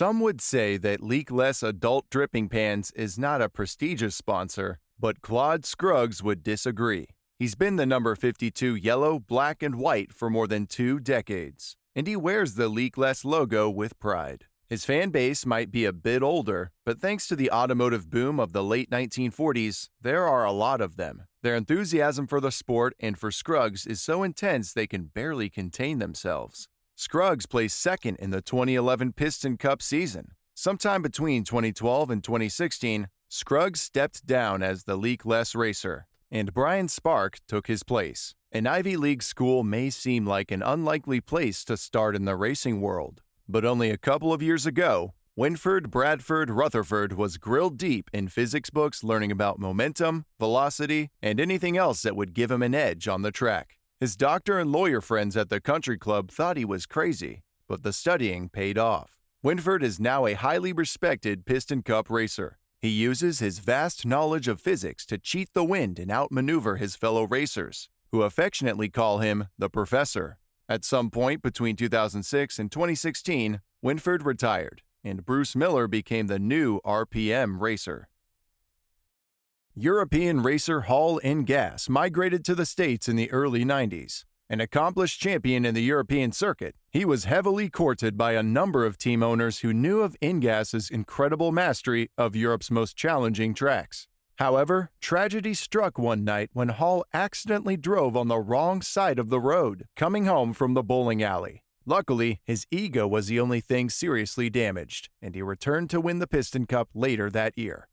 Some would say that leakless adult dripping pans is not a prestigious sponsor, but Claude Scruggs would disagree. He's been the number 52 yellow, black, and white for more than 2 decades, and he wears the leakless logo with pride. His fan base might be a bit older, but thanks to the automotive boom of the late 1940s, there are a lot of them. Their enthusiasm for the sport and for Scruggs is so intense they can barely contain themselves. Scruggs placed second in the 2011 Piston Cup season. Sometime between 2012 and 2016, Scruggs stepped down as the leakless racer, and Brian Spark took his place. An Ivy League school may seem like an unlikely place to start in the racing world, but only a couple of years ago, Winford Bradford Rutherford was grilled deep in physics books learning about momentum, velocity, and anything else that would give him an edge on the track. His doctor and lawyer friends at the country club thought he was crazy, but the studying paid off. Winford is now a highly respected Piston Cup racer. He uses his vast knowledge of physics to cheat the wind and outmaneuver his fellow racers, who affectionately call him the Professor. At some point between 2006 and 2016, Winford retired, and Bruce Miller became the new RPM racer. European racer Hall Ingas migrated to the States in the early 90s. An accomplished champion in the European circuit, he was heavily courted by a number of team owners who knew of Ingas's incredible mastery of Europe's most challenging tracks. However, tragedy struck one night when Hall accidentally drove on the wrong side of the road, coming home from the bowling alley. Luckily, his ego was the only thing seriously damaged, and he returned to win the Piston Cup later that year.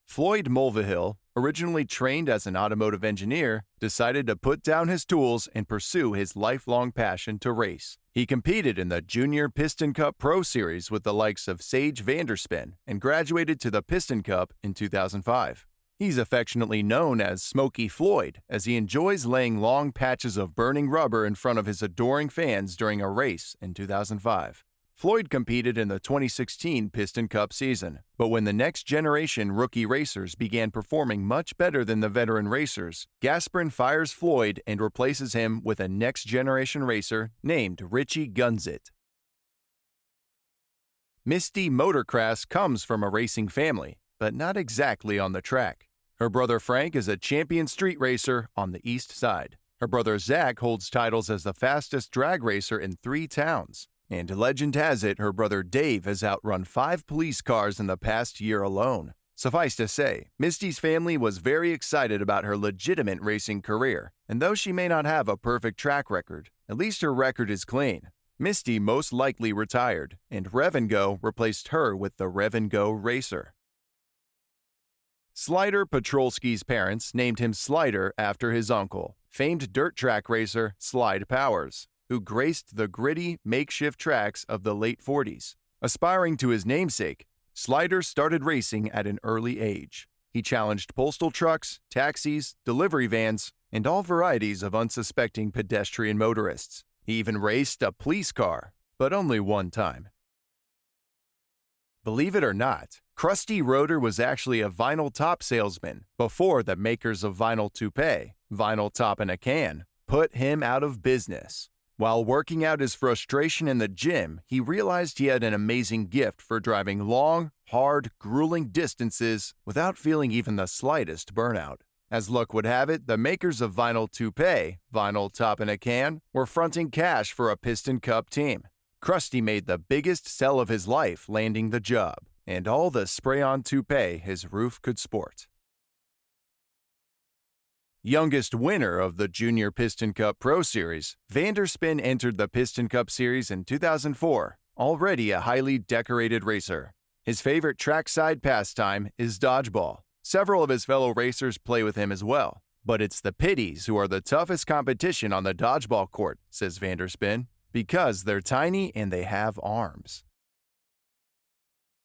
Floyd Mulvihill, originally trained as an automotive engineer, decided to put down his tools and pursue his lifelong passion to race. He competed in the Junior Piston Cup Pro Series with the likes of Sage Vander Spin and graduated to the Piston Cup in 2005. He's affectionately known as Smokey Floyd, as he enjoys laying long patches of burning rubber in front of his adoring fans during a race in 2005. Floyd competed in the 2016 Piston Cup season, but when the next generation rookie racers began performing much better than the veteran racers, Gasprin fires Floyd and replaces him with a next generation racer named Richie Gunzit. Misty Motorcrass comes from a racing family, but not exactly on the track. Her brother Frank is a champion street racer on the east side. Her brother Zach holds titles as the fastest drag racer in 3 towns. And legend has it her brother Dave has outrun 5 police cars in the past year alone. Suffice to say, Misty's family was very excited about her legitimate racing career, and though she may not have a perfect track record, at least her record is clean. Misty most likely retired, and Rev and Go replaced her with the Rev and Go racer. Slider Patrolsky's parents named him Slider after his uncle, famed dirt track racer Slide Powers, who graced the gritty, makeshift tracks of the late 40s. Aspiring to his namesake, Slider started racing at an early age. He challenged postal trucks, taxis, delivery vans, and all varieties of unsuspecting pedestrian motorists. He even raced a police car, but only one time. Believe it or not, Krusty Roter was actually a vinyl top salesman before the makers of Vinyl Toupee, Vinyl Top in a Can, put him out of business. While working out his frustration in the gym, he realized he had an amazing gift for driving long, hard, grueling distances without feeling even the slightest burnout. As luck would have it, the makers of Vinyl Toupee, Vinyl Top in a Can, were fronting cash for a Piston Cup team. Krusty made the biggest sell of his life landing the job, and all the spray-on toupee his roof could sport. Youngest winner of the Junior Piston Cup Pro Series, Vander Spin entered the Piston Cup Series in 2004, already a highly decorated racer. His favorite trackside pastime is dodgeball. Several of his fellow racers play with him as well, but it's the Pitties who are the toughest competition on the dodgeball court, says Vander Spin, because they're tiny and they have arms.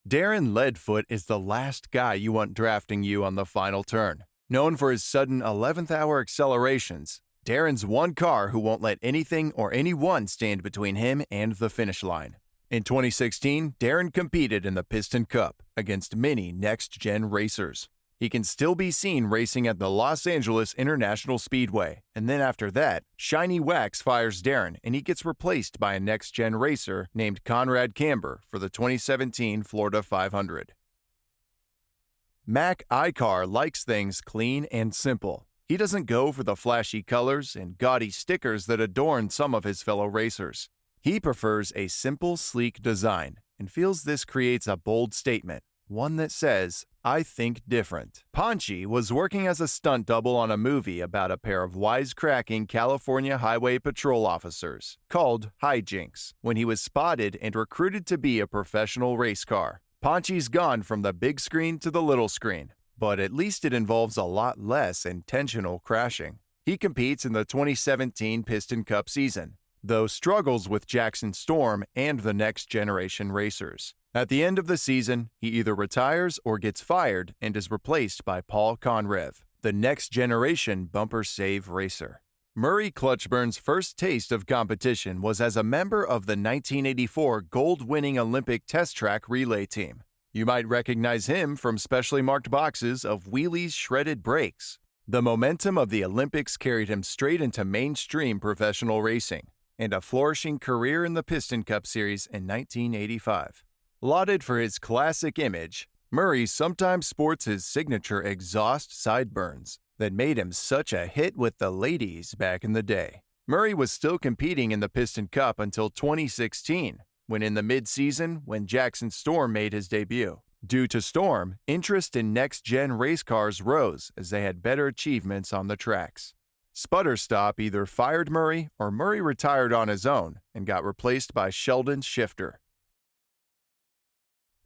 Darren Leadfoot is the last guy you want drafting you on the final turn. Known for his sudden 11th-hour accelerations, Darren's one car who won't let anything or anyone stand between him and the finish line. In 2016, Darren competed in the Piston Cup against many next-gen racers. He can still be seen racing at the Los Angeles International Speedway, and then after that, Shiny Wax fires Darren and he gets replaced by a next-gen racer named Conrad Camber for the 2017 Florida 500. Mack Icar likes things clean and simple. He doesn't go for the flashy colors and gaudy stickers that adorn some of his fellow racers. He prefers a simple, sleek design and feels this creates a bold statement, one that says, "I think different." Ponchi was working as a stunt double on a movie about a pair of wisecracking California Highway Patrol officers called Hijinks when he was spotted and recruited to be a professional race car. Ponchi's gone from the big screen to the little screen, but at least it involves a lot less intentional crashing. He competes in the 2017 Piston Cup season, though struggles with Jackson Storm and the next generation racers. At the end of the season, he either retires or gets fired and is replaced by Paul Conrev, the next generation bumper save racer. Murray Clutchburn's first taste of competition was as a member of the 1984 gold-winning Olympic test track relay team. You might recognize him from specially marked boxes of Wheelie's shredded brakes. The momentum of the Olympics carried him straight into mainstream professional racing and a flourishing career in the Piston Cup Series in 1985. Lauded for his classic image, Murray sometimes sports his signature exhaust sideburns that made him such a hit with the ladies back in the day. Murray was still competing in the Piston Cup until 2016, when in the mid-season when Jackson Storm made his debut. Due to Storm, interest in next-gen race cars rose as they had better achievements on the tracks. Sputterstop either fired Murray or Murray retired on his own and got replaced by Sheldon Shifter.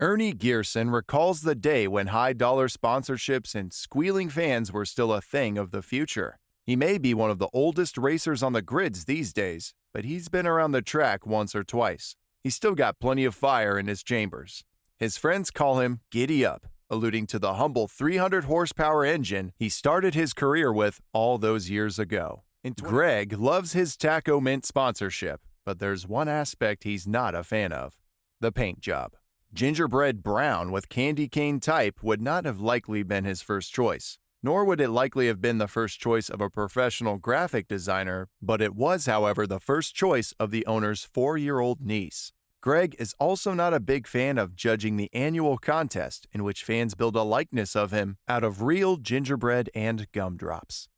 Ernie Gearson recalls the day when high-dollar sponsorships and squealing fans were still a thing of the future. He may be one of the oldest racers on the grids these days, but he's been around the track once or twice. He's still got plenty of fire in his chambers. His friends call him Giddy Up, alluding to the humble 300-horsepower engine he started his career with all those years ago. Greg loves his Taco Mint sponsorship, but there's one aspect he's not a fan of: the paint job. Gingerbread brown with candy cane type would not have likely been his first choice, nor would it likely have been the first choice of a professional graphic designer, but it was, however, the first choice of the owner's 4-year-old niece. Greg is also not a big fan of judging the annual contest in which fans build a likeness of him out of real gingerbread and gumdrops.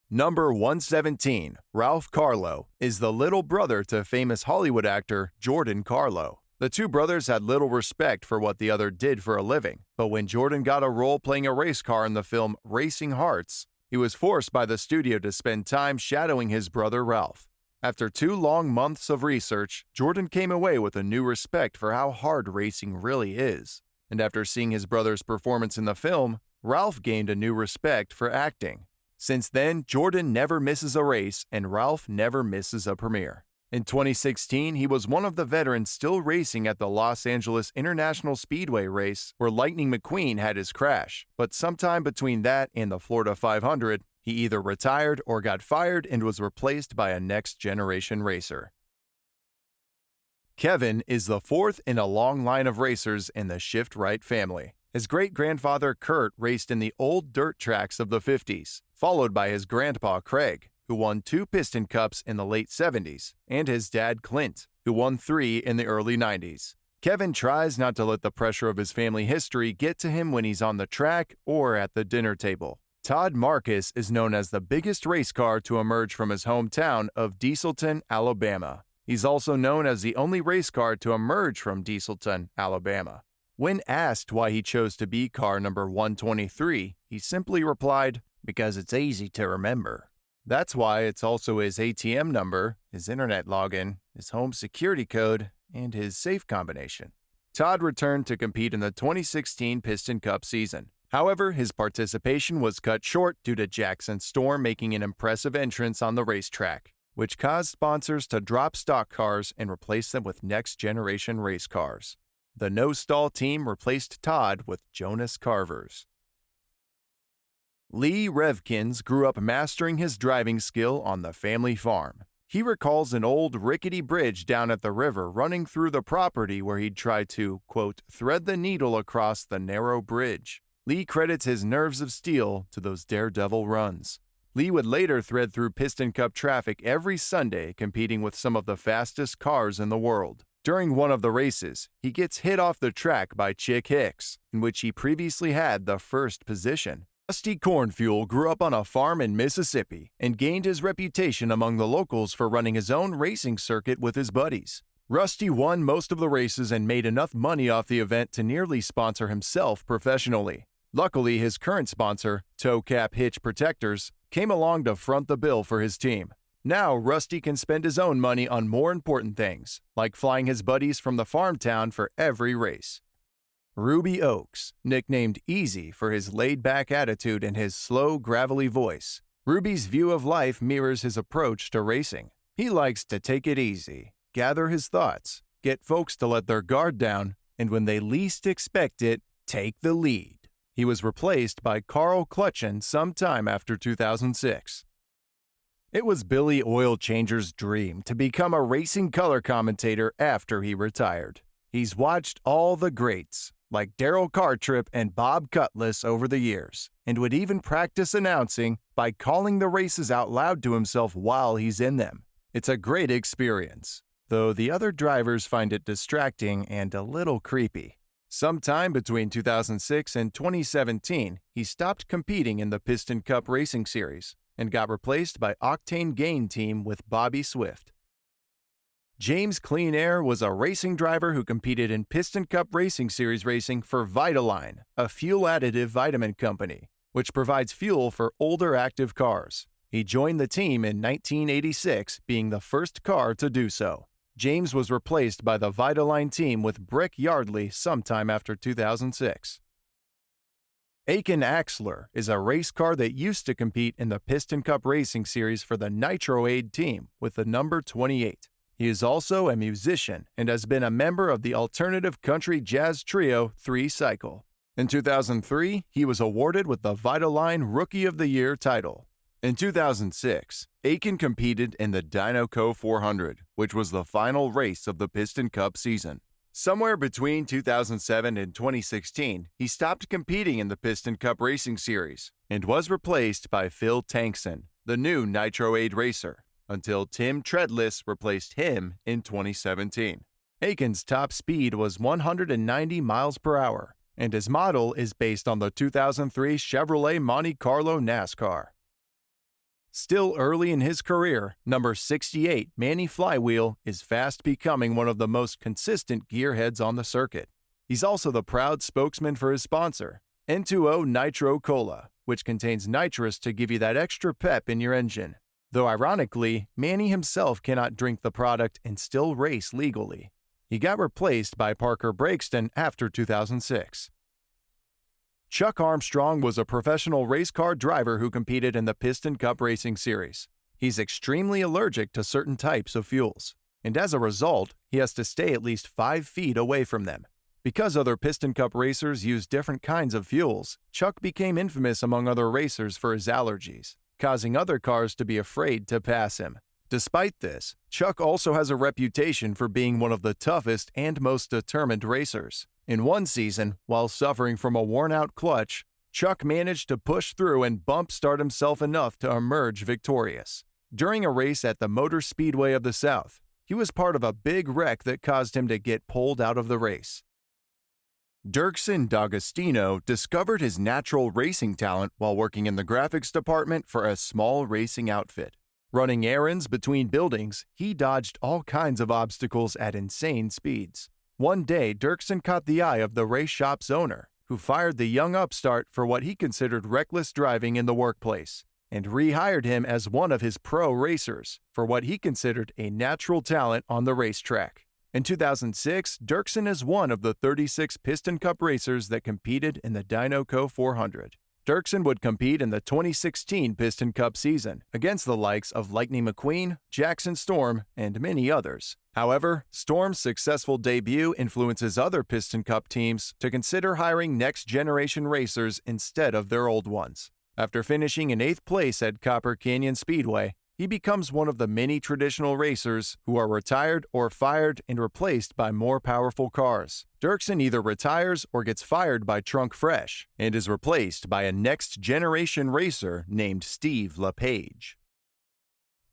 Number 117, Ralph Carlo, is the little brother to famous Hollywood actor Jordan Carlo. The two brothers had little respect for what the other did for a living, but when Jordan got a role playing a race car in the film Racing Hearts, he was forced by the studio to spend time shadowing his brother Ralph. After 2 long months of research, Jordan came away with a new respect for how hard racing really is. And after seeing his brother's performance in the film, Ralph gained a new respect for acting. Since then, Jordan never misses a race and Ralph never misses a premiere. In 2016, he was one of the veterans still racing at the Los Angeles International Speedway race where Lightning McQueen had his crash, but sometime between that and the Florida 500, he either retired or got fired and was replaced by a next-generation racer. Kevin is the fourth in a long line of racers in the Shift-Right family. His great-grandfather Kurt raced in the old dirt tracks of the 50s, followed by his grandpa Craig, who won 2 Piston Cups in the late 70s, and his dad Clint, who won 3 in the early 90s. Kevin tries not to let the pressure of his family history get to him when he's on the track or at the dinner table. Todd Marcus is known as the biggest race car to emerge from his hometown of Dieselton, Alabama. He's also known as the only race car to emerge from Dieselton, Alabama. When asked why he chose to be car number 123, he simply replied, "Because it's easy to remember." That's why it's also his ATM number, his internet login, his home security code, and his safe combination. Todd returned to compete in the 2016 Piston Cup season. However, his participation was cut short due to Jackson Storm making an impressive entrance on the racetrack, which caused sponsors to drop stock cars and replace them with next-generation race cars. The no-stall team replaced Todd with Jonas Carvers. Lee Revkins grew up mastering his driving skill on the family farm. He recalls an old rickety bridge down at the river running through the property where he'd try to, quote, thread the needle across the narrow bridge. Lee credits his nerves of steel to those daredevil runs. Lee would later thread through Piston Cup traffic every Sunday competing with some of the fastest cars in the world. During one of the races, he gets hit off the track by Chick Hicks, in which he previously had the first position. Rusty Cornfuel grew up on a farm in Mississippi and gained his reputation among the locals for running his own racing circuit with his buddies. Rusty won most of the races and made enough money off the event to nearly sponsor himself professionally. Luckily, his current sponsor, Toe Cap Hitch Protectors, came along to front the bill for his team. Now, Rusty can spend his own money on more important things, like flying his buddies from the farm town for every race. Ruby Oaks, nicknamed Easy for his laid-back attitude and his slow, gravelly voice. Ruby's view of life mirrors his approach to racing. He likes to take it easy, gather his thoughts, get folks to let their guard down, and when they least expect it, take the lead. He was replaced by Carl Clutchburn sometime after 2006. It was Billy Oil Changer's dream to become a racing color commentator after he retired. He's watched all the greats, like Darrell Cartrip and Bob Cutlass over the years, and would even practice announcing by calling the races out loud to himself while he's in them. It's a great experience, though the other drivers find it distracting and a little creepy. Sometime between 2006 and 2017, he stopped competing in the Piston Cup Racing Series and got replaced by Octane Gain Team with Bobby Swift. James Clean Air was a racing driver who competed in Piston Cup Racing Series racing for Vitaline, a fuel additive vitamin company, which provides fuel for older active cars. He joined the team in 1986, being the first car to do so. James was replaced by the Vitaline team with Brick Yardley sometime after 2006. Aiken Axler is a race car that used to compete in the Piston Cup Racing Series for the Nitro Aid team with the number 28. He is also a musician and has been a member of the alternative country jazz trio 3 Cycle. In 2003, he was awarded with the Vitaline Rookie of the Year title. In 2006, Aiken competed in the Dynoco 400, which was the final race of the Piston Cup season. Somewhere between 2007 and 2016, he stopped competing in the Piston Cup Racing Series and was replaced by Phil Tankson, the new Nitro Aid racer, until Tim Treadless replaced him in 2017. Aiken's top speed was 190 miles per hour, and his model is based on the 2003 Chevrolet Monte Carlo NASCAR. Still early in his career, number 68 Manny Flywheel is fast becoming one of the most consistent gearheads on the circuit. He's also the proud spokesman for his sponsor, N2O Nitro Cola, which contains nitrous to give you that extra pep in your engine. Though ironically, Manny himself cannot drink the product and still race legally. He got replaced by Parker Breakston after 2006. Chuck Armstrong was a professional race car driver who competed in the Piston Cup Racing Series. He's extremely allergic to certain types of fuels, and as a result, he has to stay at least 5 feet away from them. Because other Piston Cup racers use different kinds of fuels, Chuck became infamous among other racers for his allergies, causing other cars to be afraid to pass him. Despite this, Chuck also has a reputation for being one of the toughest and most determined racers. In one season, while suffering from a worn-out clutch, Chuck managed to push through and bump start himself enough to emerge victorious. During a race at the Motor Speedway of the South, he was part of a big wreck that caused him to get pulled out of the race. Dirk Dagostino discovered his natural racing talent while working in the graphics department for a small racing outfit. Running errands between buildings, he dodged all kinds of obstacles at insane speeds. One day, Dirksen caught the eye of the race shop's owner, who fired the young upstart for what he considered reckless driving in the workplace, and rehired him as one of his pro racers for what he considered a natural talent on the racetrack. In 2006, Dirksen is one of the 36 Piston Cup racers that competed in the Dynoco 400. Dirksen would compete in the 2016 Piston Cup season against the likes of Lightning McQueen, Jackson Storm, and many others. However, Storm's successful debut influences other Piston Cup teams to consider hiring next-generation racers instead of their old ones. After finishing in 8th place at Copper Canyon Speedway, he becomes one of the many traditional racers who are retired or fired and replaced by more powerful cars. Dirksen either retires or gets fired by Trunk Fresh and is replaced by a next-generation racer named Steve LePage.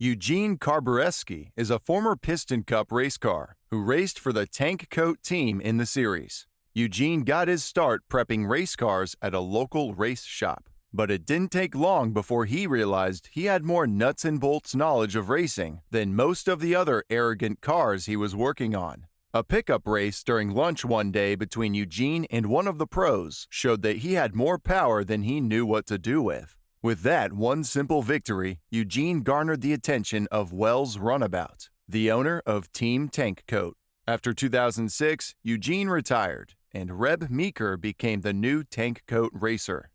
Eugene Carbureski is a former Piston Cup race car who raced for the Tank Coat team in the series. Eugene got his start prepping race cars at a local race shop, but it didn't take long before he realized he had more nuts and bolts knowledge of racing than most of the other arrogant cars he was working on. A pickup race during lunch one day between Eugene and one of the pros showed that he had more power than he knew what to do with. With that one simple victory, Eugene garnered the attention of Wells Runabout, the owner of Team Tank Coat. After 2006, Eugene retired, and Revkins became the new Tank Coat racer.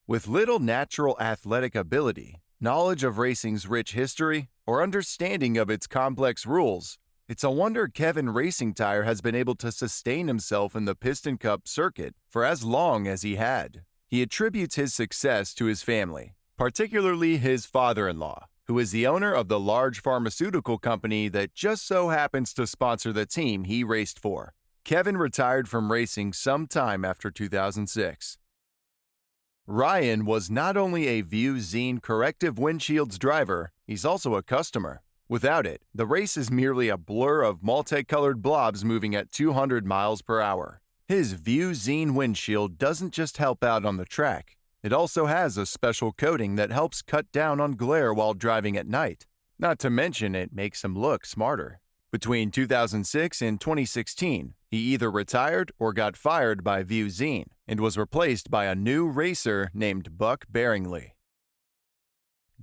With little natural athletic ability, knowledge of racing's rich history, or understanding of its complex rules, it's a wonder Kevin Racing Tire has been able to sustain himself in the Piston Cup circuit for as long as he had. He attributes his success to his family, particularly his father-in-law, who is the owner of the large pharmaceutical company that just so happens to sponsor the team he raced for. Kevin retired from racing sometime after 2006. Ryan was not only a View Zine corrective windshields driver, he's also a customer. Without it, the race is merely a blur of multicolored blobs moving at 200 miles per hour. His View Zine windshield doesn't just help out on the track, it also has a special coating that helps cut down on glare while driving at night. Not to mention it makes him look smarter. Between 2006 and 2016, he either retired or got fired by View Zine and was replaced by a new racer named Buck Bearingley.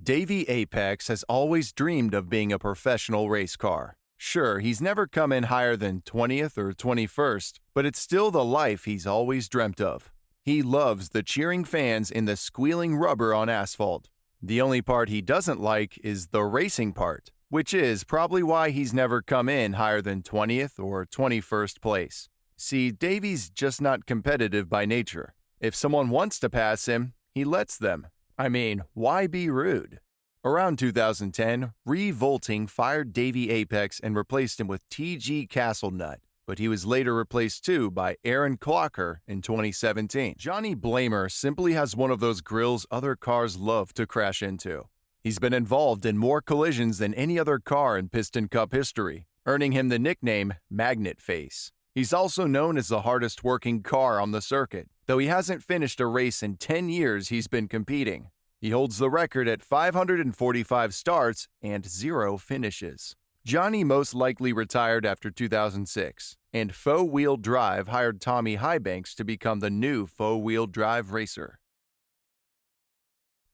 Davey Apex has always dreamed of being a professional race car. Sure, he's never come in higher than 20th or 21st, but it's still the life he's always dreamt of. He loves the cheering fans and the squealing rubber on asphalt. The only part he doesn't like is the racing part, which is probably why he's never come in higher than 20th or 21st place. See, Davey's just not competitive by nature. If someone wants to pass him, he lets them. I mean, why be rude? Around 2010, Revolting fired Davey Apex and replaced him with T.G. Castlenut, but he was later replaced too by Aaron Clocker in 2017. Johnny Blamer simply has one of those grills other cars love to crash into. He's been involved in more collisions than any other car in Piston Cup history, earning him the nickname Magnet Face. He's also known as the hardest working car on the circuit, though he hasn't finished a race in 10 years he's been competing. He holds the record at 545 starts and 0 finishes. Johnny most likely retired after 2006, and Faux Wheel Drive hired Tommy Highbanks to become the new Faux Wheel Drive racer.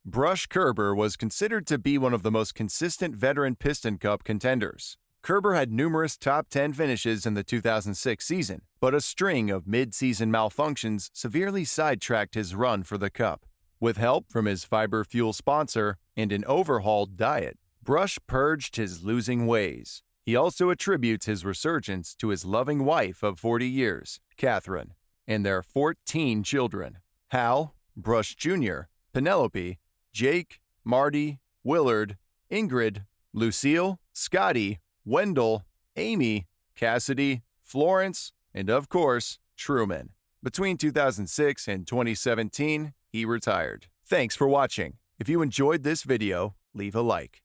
Brush Kerber was considered to be one of the most consistent veteran Piston Cup contenders. Kerber had numerous top 10 finishes in the 2006 season, but a string of mid-season malfunctions severely sidetracked his run for the Cup. With help from his fiber fuel sponsor and an overhauled diet, Brush purged his losing ways. He also attributes his resurgence to his loving wife of 40 years, Catherine, and their 14 children: Hal, Brush Jr., Penelope, Jake, Marty, Willard, Ingrid, Lucille, Scotty, Wendell, Amy, Cassidy, Florence, and of course, Truman. Between 2006 and 2017, he retired. Thanks for watching. If you enjoyed this video, leave a like.